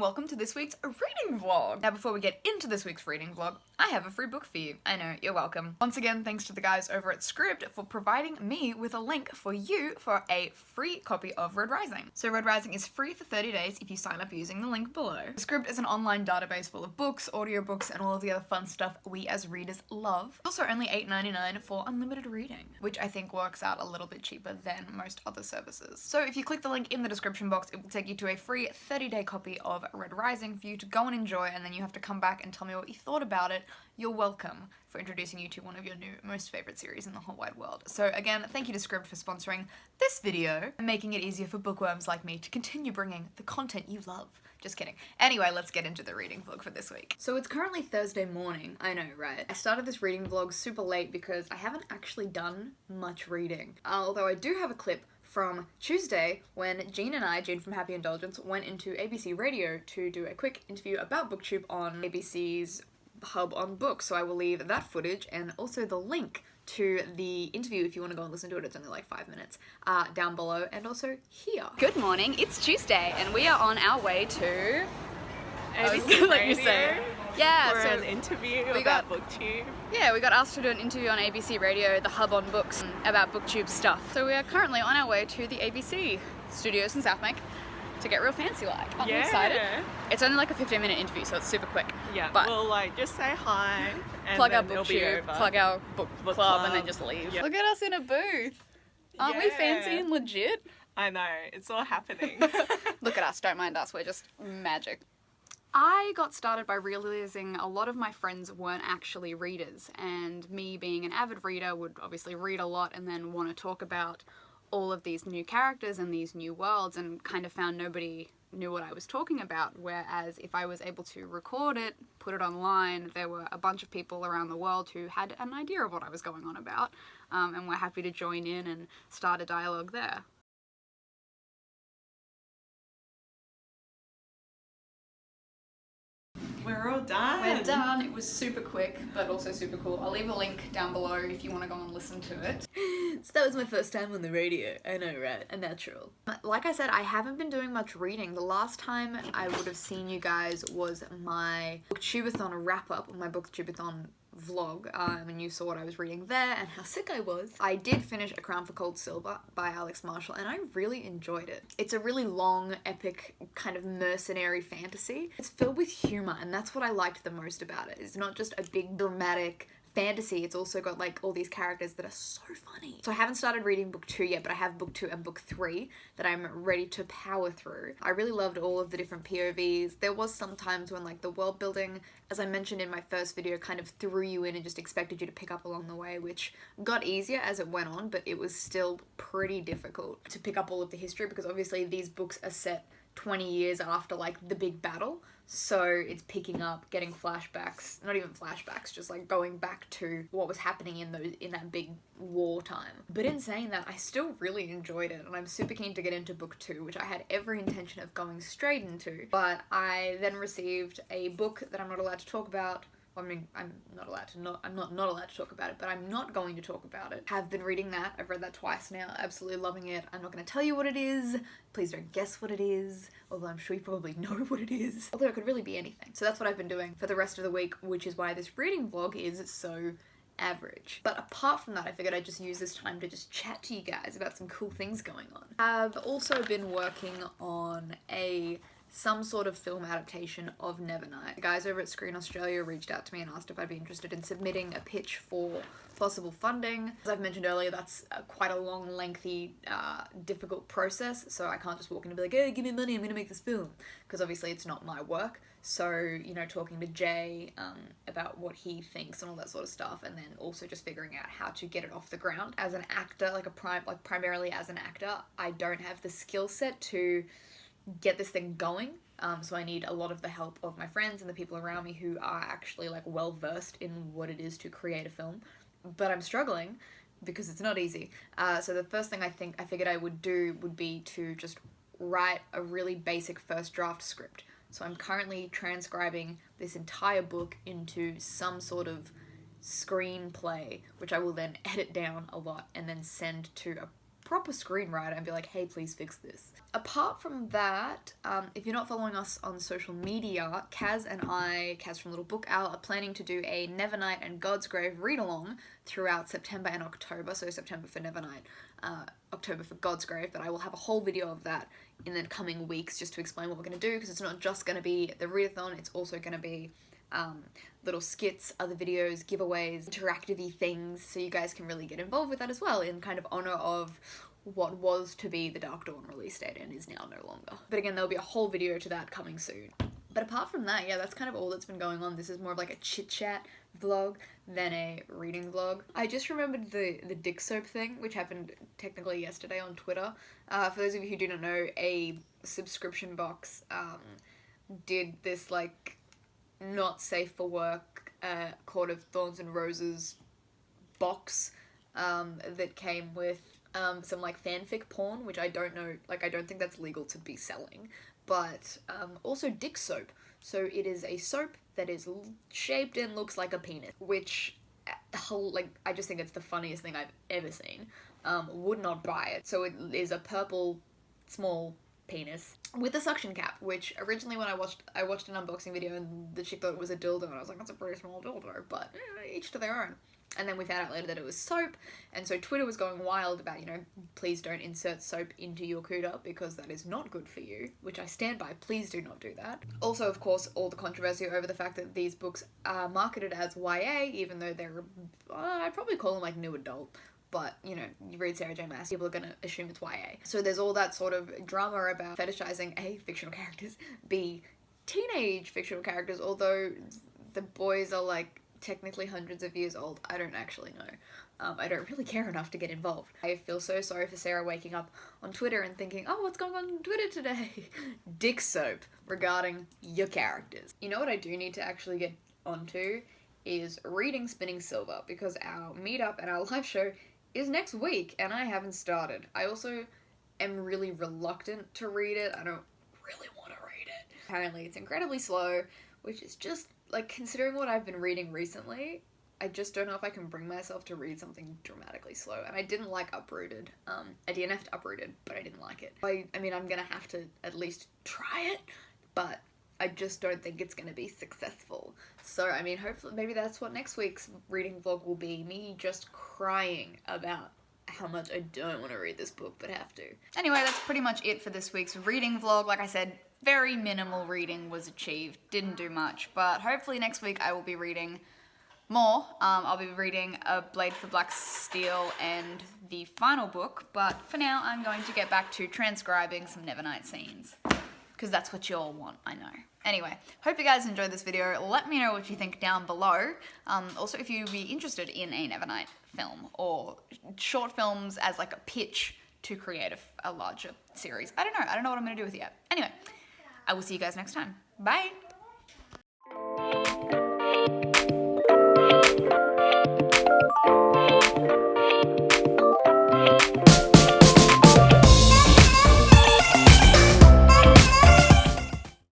welcome to this week's reading vlog. Now before we get into this week's reading vlog, I have a free book for you. I know, you're welcome. Once again, thanks to the guys over at SCRIBD for providing me with a link for you for a free copy of Red Rising. So Red Rising is free for 30 days if you sign up using the link below. SCRIBD is an online database full of books, audiobooks, and all of the other fun stuff we as readers love. It's also only $8.99 for unlimited reading, which I think works out a little bit cheaper than most other services. So if you click the link in the description box, it will take you to a free 30-day copy of Red Rising for you to go and enjoy, and then you have to come back and tell me what you thought about it. You're welcome for introducing you to one of your new most favorite series in the whole wide world. So again, thank you to SCRIBD for sponsoring this video and making it easier for bookworms like me to continue bringing the content you love. Just kidding. Anyway, let's get into the reading vlog for this week. So it's currently Thursday morning. I know, right? I started this reading vlog super late because I haven't actually done much reading. Although I do have a clip from Tuesday when Jean and I, Jean from Happy Indulgence, went into ABC Radio to do a quick interview about BookTube on ABC's hub on books. So I will leave that footage and also the link to the interview if you want to go and listen to it. It's only like 5 minutes down below and also here. Good morning, it's Tuesday and we are on our way to ABC let you say. Yeah, for so an interview about BookTube. Yeah, we got asked to do an interview on ABC Radio, the hub on books, about BookTube stuff. So we are currently on our way to the ABC studios in Southbank to get real fancy like. I'm excited. It's only like a 15-minute interview, so it's super quick. Yeah, but we'll like just say hi and plug our then it'll be BookTube, over. plug our book club, and then just leave. Yep. Look at us in a booth. Aren't we fancy and legit? I know, it's all happening. Look at us, don't mind us, we're just magic. I got started by realizing a lot of my friends weren't actually readers, and me being an avid reader would obviously read a lot and then want to talk about all of these new characters and these new worlds, and kind of found nobody knew what I was talking about, whereas if I was able to record it, put it online, there were a bunch of people around the world who had an idea of what I was going on about, and were happy to join in and start a dialogue there. We're all done. We're done. It was super quick, but also super cool. I'll leave a link down below if you want to go and listen to it. So that was my first time on the radio. I know, right? A natural. Like I said, I haven't been doing much reading. The last time I would have seen you guys was my Booktubeathon wrap-up, my Booktubeathon vlog, and you saw what I was reading there and how sick I was. I did finish A Crown for Cold Silver by Alex Marshall, and I really enjoyed it. It's a really long, epic, kind of mercenary fantasy. It's filled with humor, and that's what I liked the most about it. It's not just a big dramatic fantasy, it's also got like all these characters that are so funny. So I haven't started reading book 2 yet, but I have book 2 and book 3 that I'm ready to power through. I really loved all of the different POVs. There was some times when like the world building, as I mentioned in my first video, kind of threw you in and just expected you to pick up along the way, which got easier as it went on, but it was still pretty difficult to pick up all of the history because obviously these books are set 20 years after like the big battle, so it's picking up, getting flashbacks, not even flashbacks, just like going back to what was happening in that big war time. But in saying that, I still really enjoyed it, and I'm super keen to get into book 2, which I had every intention of going straight into, but I then received a book that I'm not allowed to talk about. Well, I mean, I'm not allowed to talk about it, but I'm not going to talk about it. Have been reading that. I've read that twice now. Absolutely loving it. I'm not going to tell you what it is. Please don't guess what it is, although I'm sure you probably know what it is. Although it could really be anything. So that's what I've been doing for the rest of the week, which is why this reading vlog is so average. But apart from that, I figured I'd just use this time to just chat to you guys about some cool things going on. I've also been working on some sort of film adaptation of Nevernight. The guys over at Screen Australia reached out to me and asked if I'd be interested in submitting a pitch for possible funding. As I've mentioned earlier, that's quite a long, lengthy, difficult process, so I can't just walk in and be like, hey, give me money, I'm gonna make this film, because obviously it's not my work. So, you know, talking to Jay about what he thinks and all that sort of stuff, and then also just figuring out how to get it off the ground. As an actor, primarily as an actor, I don't have the skill set to get this thing going, so I need a lot of the help of my friends and the people around me who are actually like well versed in what it is to create a film, but I'm struggling because it's not easy. So the first thing I figured I would do would be to just write a really basic first draft script. So I'm currently transcribing this entire book into some sort of screenplay, which I will then edit down a lot and then send to a proper screenwriter and be like, hey, please fix this. Apart from that, if you're not following us on social media, Kaz and I, Kaz from Little Book Owl, are planning to do a Nevernight and God's Grave read-along throughout September and October. So September for Nevernight, October for God's Grave, but I will have a whole video of that in the coming weeks just to explain what we're going to do, because it's not just going to be the readathon, it's also going to be little skits, other videos, giveaways, interactive-y things, so you guys can really get involved with that as well, in kind of honor of what was to be the Dark Dawn release date and is now no longer. But again, there'll be a whole video to that coming soon. But apart from that, yeah, that's kind of all that's been going on. This is more of like a chit-chat vlog than a reading vlog. I just remembered the dick soap thing, which happened technically yesterday on Twitter. For those of you who didn't know, a subscription box did this, like, not safe for work Court of Thorns and Roses box that came with some like fanfic porn, which I don't know, like I don't think that's legal to be selling, but also dick soap. So it is a soap that is shaped and looks like a penis, which like I just think it's the funniest thing I've ever seen. Would not buy it. So it is a purple small penis with a suction cap, which originally when I watched an unboxing video and the chick thought it was a dildo and I was like, that's a pretty small dildo, but each to their own. And then we found out later that it was soap, and so Twitter was going wild about, you know, please don't insert soap into your cooter because that is not good for you, which I stand by. Please do not do that. Also, of course, all the controversy over the fact that these books are marketed as YA, even though they're, I'd probably call them like new adult. But, you know, you read Sarah J Maas, people are going to assume it's YA. So there's all that sort of drama about fetishizing A, fictional characters, B, teenage fictional characters, although the boys are like technically hundreds of years old. I don't actually know. I don't really care enough to get involved. I feel so sorry for Sarah waking up on Twitter and thinking, oh, what's going on Twitter today? Dick soap regarding your characters. You know what I do need to actually get onto is reading Spinning Silver, because our meetup and our live show is next week, and I haven't started. I also am really reluctant to read it. I don't really want to read it. Apparently it's incredibly slow, which is just, like, considering what I've been reading recently, I just don't know if I can bring myself to read something dramatically slow. And I didn't like Uprooted. I DNF'd Uprooted, but I didn't like it. I mean, I'm gonna have to at least try it, but I just don't think it's gonna be successful. So, I mean, hopefully, maybe that's what next week's reading vlog will be. Me just crying about how much I don't want to read this book, but have to. Anyway, that's pretty much it for this week's reading vlog. Like I said, very minimal reading was achieved. Didn't do much, but hopefully next week I will be reading more. I'll be reading A Blade for Black Steel and the final book, but for now I'm going to get back to transcribing some Nevernight scenes, because that's what you all want, I know. Anyway, hope you guys enjoyed this video. Let me know what you think down below. Also, if you'd be interested in a Nevernight film or short films as like a pitch to create a larger series. I don't know what I'm going to do with it yet. Anyway, I will see you guys next time. Bye!